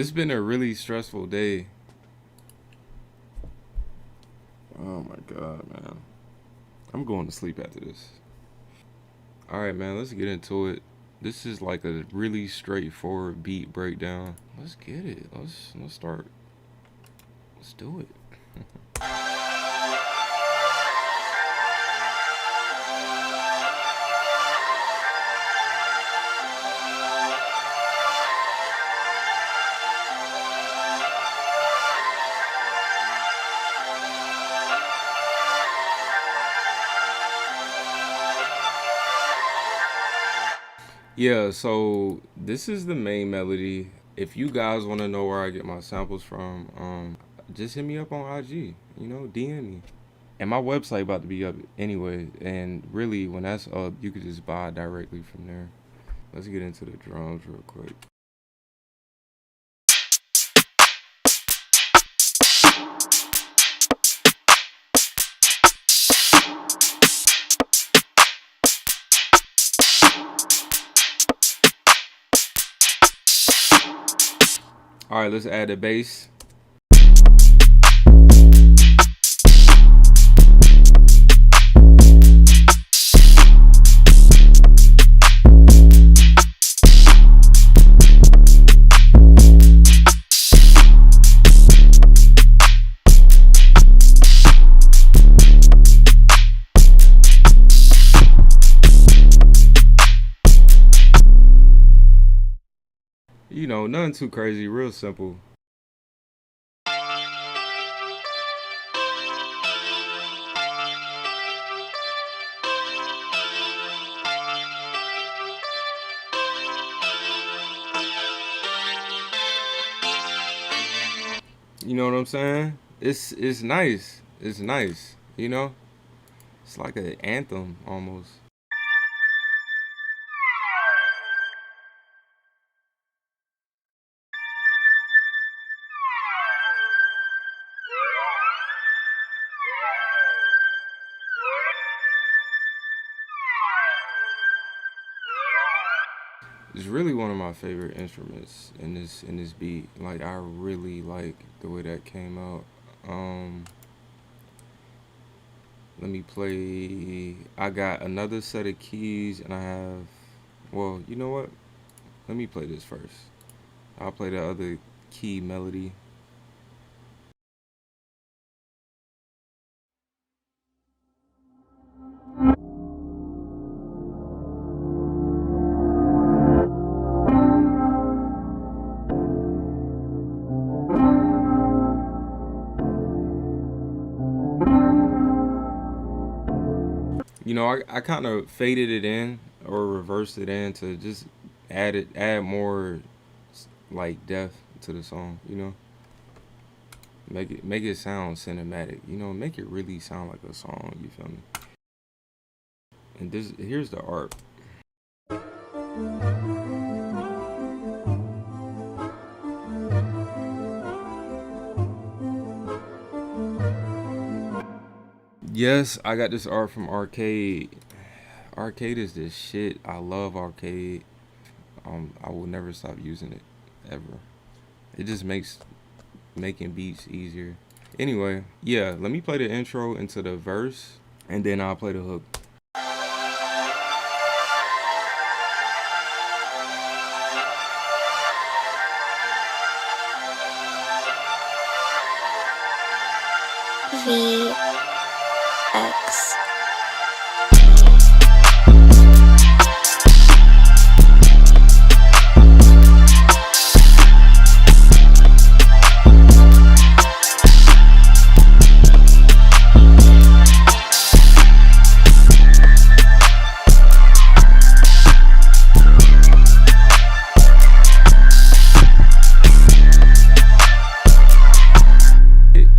It's been a really stressful day. Oh my god, man. I'm going to sleep after this. Alright, man, let's get into it. This is like a really straightforward beat breakdown. Let's get it. Let's start. Let's do it. Yeah, so this is the main melody. If you guys want to know where I get my samples from, just hit me up on IG, DM me. And my website about to be up anyway, and really when that's up, you could just buy directly from there. Let's get into the drums real quick. All right, let's add the bass. Nothing too crazy, real simple. You know what I'm saying? It's nice. It's nice. It's like an anthem almost. It's really one of my favorite instruments in this beat. Like I really like the way that came out. Let me play. I got another set of keys, and I have. Well, you know what? Let me play this first. I'll play the other key melody. I kind of faded it in or reversed it in to just add more like depth to the song. Make it sound cinematic. Make it really sound like a song. You feel me? And here's the art. Yes, I got this art from Arcade. Arcade is this shit. I love Arcade. I will never stop using it ever. It just makes making beats easier. Anyway, yeah, let me play the intro into the verse, and then I'll play the hook. VX.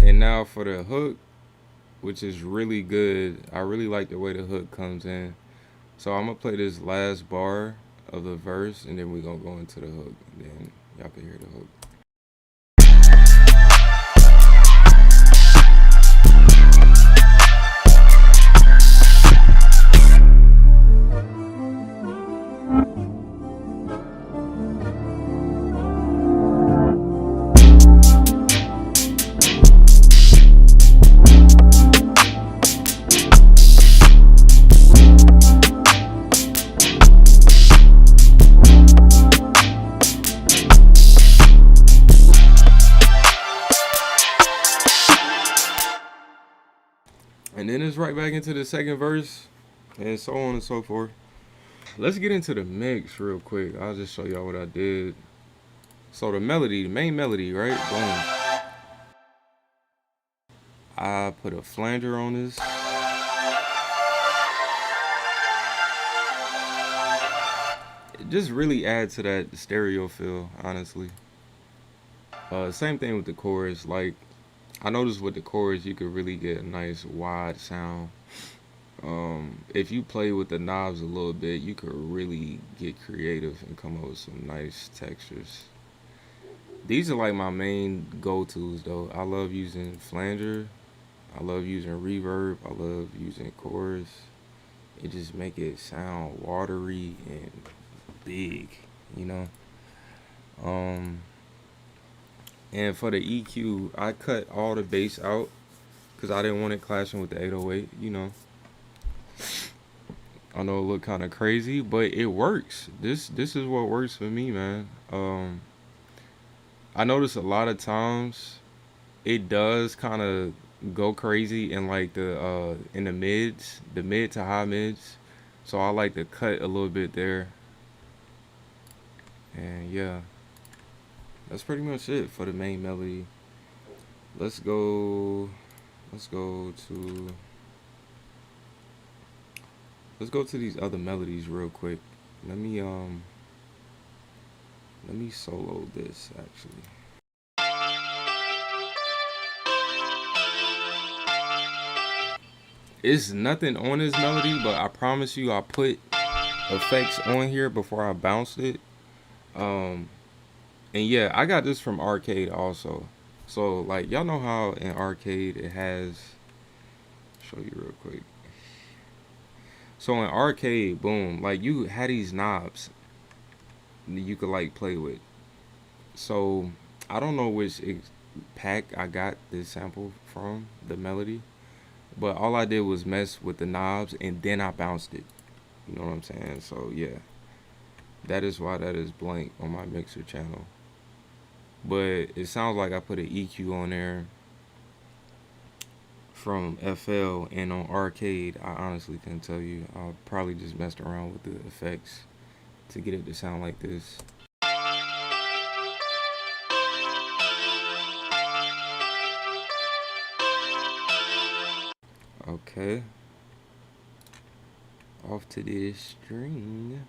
And now for the hook, which is really good. I really like the way the hook comes in. So I'm gonna play this last bar of the verse, and then we're gonna go into the hook. And then y'all can hear the hook. And then it's right back into the second verse, and so on and so forth. Let's get into the mix real quick. I'll just show y'all what I did. So the melody, the main melody, right? Boom. I put a flanger on this. It just really adds to that stereo feel, honestly. Same thing with the chorus. Like, I noticed with the chorus, you could really get a nice wide sound. If you play with the knobs a little bit, you could really get creative and come up with some nice textures. These are like my main go-tos though. I love using flanger. I love using reverb. I love using chorus. It just make it sound watery and big, you know. Um, and for the EQ, I cut all the bass out because I didn't want it clashing with the 808. You know, I know it look kind of crazy, but it works. This is what works for me, man. I notice a lot of times it does kind of go crazy in like the in the mids, the mid to high mids. So I like to cut a little bit there. And yeah, that's pretty much it for the main melody. Let's go. Let's go to. Let's go to these other melodies real quick. Let me um. Let me solo this actually. It's nothing on this melody, but I promise you, I put effects on here before I bounced it. Um, and yeah, I got this from Arcade also. So like y'all know how in Arcade it has. Show you real quick. So in Arcade, boom, like you had these knobs that you could like play with. So I don't know which pack I got this sample from, the melody, but all I did was mess with the knobs and then I bounced it. You know what I'm saying? So yeah, that is why that is blank on my mixer channel. But it sounds like I put an EQ on there from FL, and on Arcade, I honestly couldn't tell you. I probably just messed around with the effects to get it to sound like this. Okay, off to this string.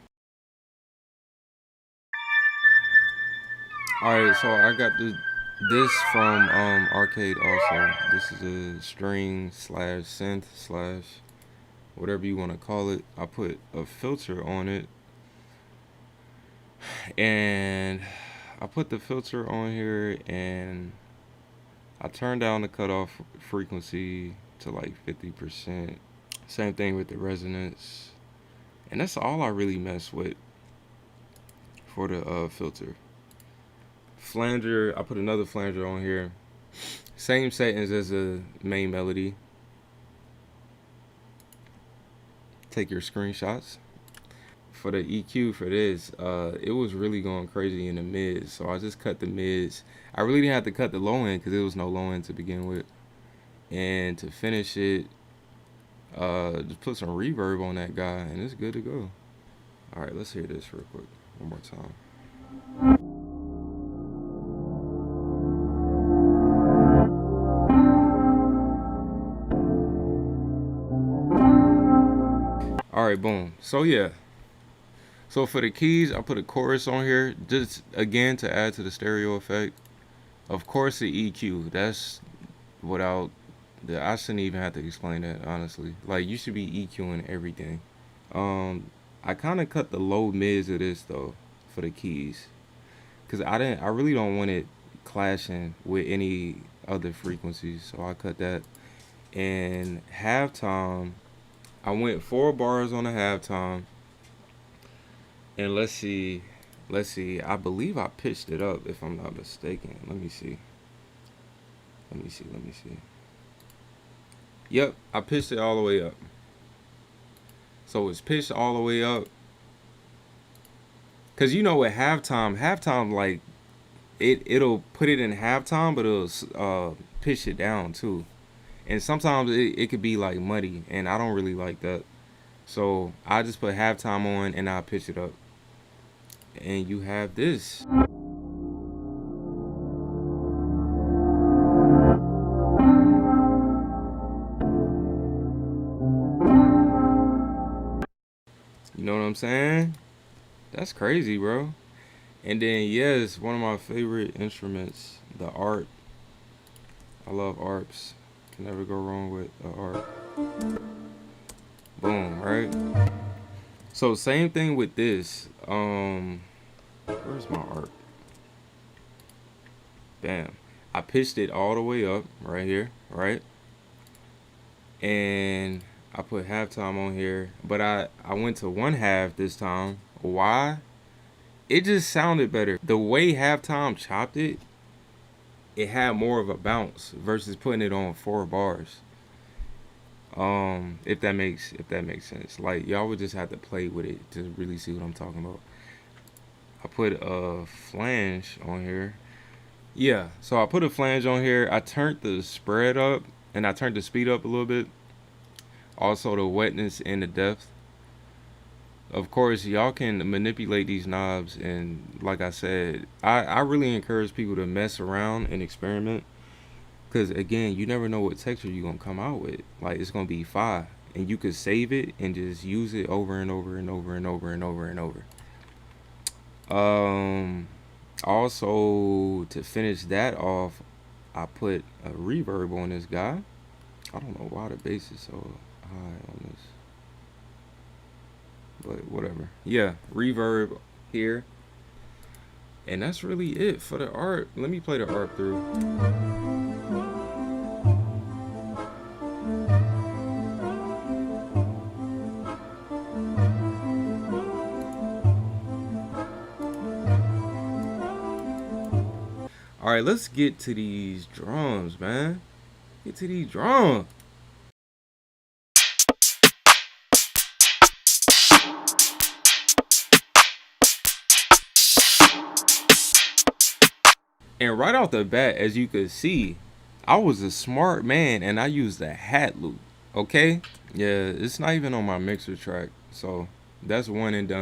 Alright, so I got this from Arcade also. This is a string slash synth slash whatever you want to call it. I put a filter on it, and I put the filter on here, and I turned down the cutoff frequency to like 50%. Same thing with the resonance, and that's all I really mess with for the filter. Flanger, I put another flanger on here. Same settings as the main melody. Take your screenshots. For the EQ for this, it was really going crazy in the mids, so I just cut the mids. I really didn't have to cut the low end because there was no low end to begin with. And to finish it, just put some reverb on that guy, and it's good to go. All right, let's hear this real quick, one more time. All right, boom. So yeah. So for the keys, I put a chorus on here just again to add to the stereo effect. Of course, the EQ. That's without I shouldn't even have to explain that honestly. Like you should be EQing everything. I kind of cut the low mids of this though for the keys, cause I really don't want it clashing with any other frequencies. So I cut that. And halftime, I went 4 bars on the halftime. And let's see. I believe I pitched it up if I'm not mistaken. Let me see. Let me see. Yep, I pitched it all the way up. So it's pitched all the way up. Cause you know at halftime like it'll put it in halftime, but it'll pitch it down too. And sometimes it could be like muddy, and I don't really like that. So I just put halftime on and I'll pitch it up. And you have this. You know what I'm saying? That's crazy, bro. And then yes, one of my favorite instruments, the arp. I love arps. Can never go wrong with an arp. Boom, right? So same thing with this. Where's my arp? Bam. I pitched it all the way up right here, right? And I put halftime on here, but I went to one half this time. Why? It just sounded better. The way halftime chopped it, it had more of a bounce versus putting it on 4 bars. If that makes sense. Like y'all would just have to play with it to really see what I'm talking about. I put a flange on here. Yeah, so I put a flange on here. I turned the spread up and I turned the speed up a little bit. Also the wetness and the depth. Of course, y'all can manipulate these knobs, and like I said, I really encourage people to mess around and experiment. Because again, you never know what texture you're going to come out with. Like, it's going to be fire. And you could save it and just use it over and over and over and over and over and over. Also, to finish that off, I put a reverb on this guy. I don't know why the bass is so high on this. But whatever. Yeah, reverb here. And that's really it for the art. Let me play the art through. All right, let's get to these drums, man. Get to these drums. And right off the bat, as you could see, I was a smart man and I used a hat loop. Okay? Yeah, it's not even on my mixer track. So that's one and done.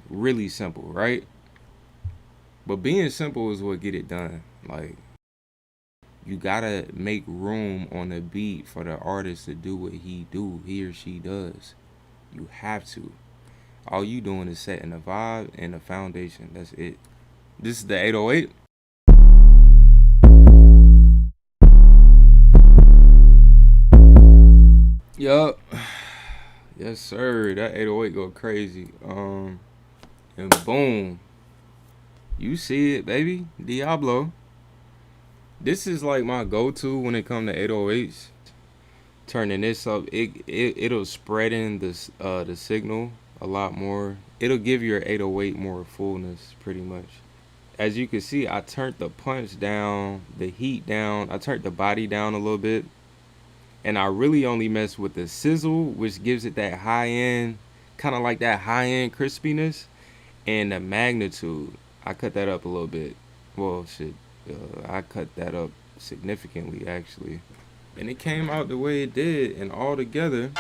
Really simple, right? But being simple is what get it done. Like, you gotta make room on the beat for the artist to do what he or she does. You have to. All you doing is setting a vibe and a foundation. That's it. This is the 808. Yup. Yes, sir. That 808 go crazy. And boom. You see it, baby. Diablo. This is like my go-to when it comes to 808s. Turning this up, it'll spread in the signal a lot more. It'll give your 808 more fullness, pretty much. As you can see, I turned the punch down, the heat down. I turned the body down a little bit. And I really only mess with the sizzle, which gives it that high end, kind of like that high end crispiness. And the magnitude, I cut that up a little bit. Well, shit, I cut that up significantly, actually. And it came out the way it did, and all together.